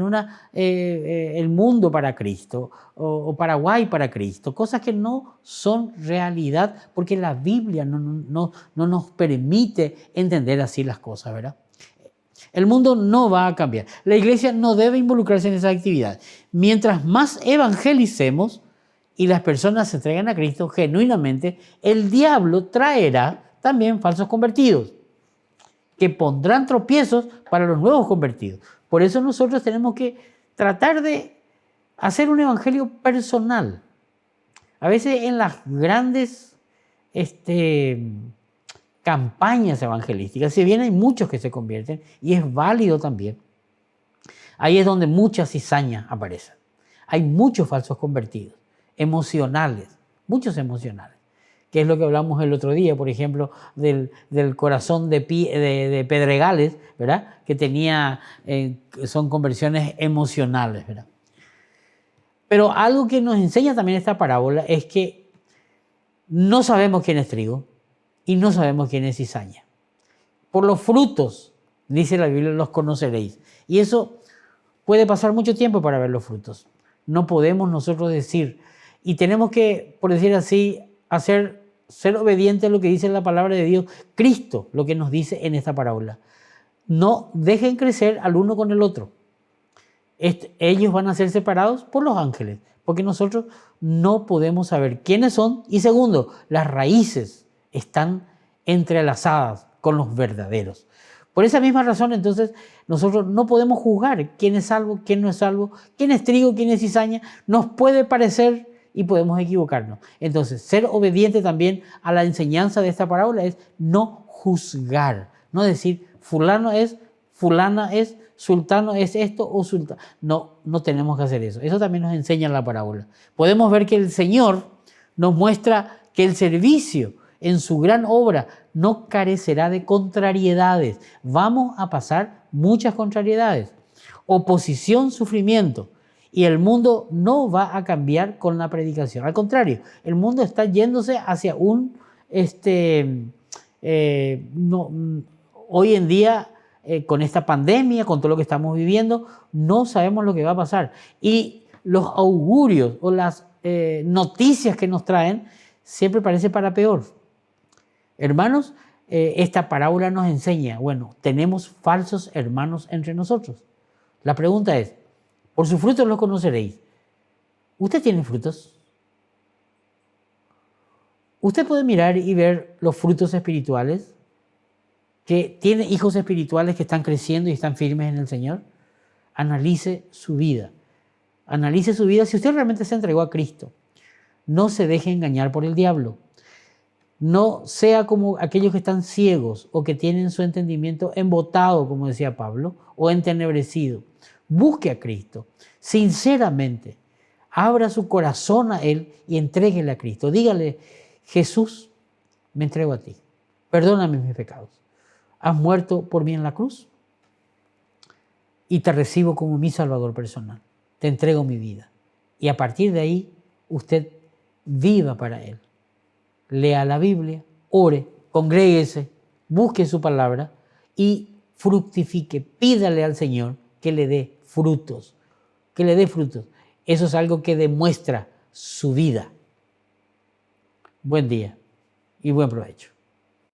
el mundo para Cristo o Paraguay para Cristo, cosas que no son realidad porque la Biblia no nos permite entender así las cosas, ¿verdad? El mundo no va a cambiar. La iglesia no debe involucrarse en esa actividad. Mientras más evangelicemos y las personas se entreguen a Cristo genuinamente, el diablo traerá también falsos convertidos que pondrán tropiezos para los nuevos convertidos. Por eso nosotros tenemos que tratar de hacer un evangelio personal. A veces en las grandes campañas evangelísticas, si bien hay muchos que se convierten, y es válido también, ahí es donde mucha cizaña aparece. Hay muchos falsos convertidos, emocionales, muchos emocionales, que es lo que hablamos el otro día, por ejemplo, del corazón de Pedregales, ¿verdad? Que tenía, son conversiones emocionales, ¿verdad? Pero algo que nos enseña también esta parábola es que no sabemos quién es trigo, y no sabemos quién es cizaña. Por los frutos, dice la Biblia, los conoceréis. Y eso puede pasar mucho tiempo para ver los frutos. No podemos nosotros decir, y tenemos que, por decir así, ser obedientes a lo que dice la palabra de Dios, Cristo, lo que nos dice en esta parábola. No dejen crecer al uno con el otro. Ellos van a ser separados por los ángeles, porque nosotros no podemos saber quiénes son. Y segundo, las raíces están entrelazadas con los verdaderos. Por esa misma razón, entonces, nosotros no podemos juzgar quién es salvo, quién no es salvo, quién es trigo, quién es cizaña. Nos puede parecer y podemos equivocarnos. Entonces, ser obediente también a la enseñanza de esta parábola es no juzgar, no decir fulano es, fulana es, sultano es esto o sultano. No, no tenemos que hacer eso. Eso también nos enseña la parábola. Podemos ver que el Señor nos muestra que el servicio en su gran obra no carecerá de contrariedades. Vamos a pasar muchas contrariedades, oposición, sufrimiento. Y el mundo no va a cambiar con la predicación. Al contrario, el mundo está yéndose hacia un... hoy en día, con esta pandemia, con todo lo que estamos viviendo, no sabemos lo que va a pasar. Y los augurios o las noticias que nos traen siempre parece para peor. Hermanos, esta parábola nos enseña, bueno, tenemos falsos hermanos entre nosotros. La pregunta es, por sus frutos los conoceréis. ¿Usted tiene frutos? ¿Usted puede mirar y ver los frutos espirituales? ¿Que tiene hijos espirituales que están creciendo y están firmes en el Señor? Analice su vida. Analice su vida si usted realmente se entregó a Cristo. No se deje engañar por el diablo. No sea como aquellos que están ciegos o que tienen su entendimiento embotado, como decía Pablo, o entenebrecido. Busque a Cristo, sinceramente. Abra su corazón a Él y entréguele a Cristo. Dígale, Jesús, me entrego a ti. Perdóname mis pecados. Has muerto por mí en la cruz y te recibo como mi Salvador personal. Te entrego mi vida. Y a partir de ahí, usted viva para Él. Lea la Biblia, ore, congréguese, busque su palabra y fructifique. Pídale al Señor que le dé frutos, que le dé frutos. Eso es algo que demuestra su vida. Buen día y buen provecho.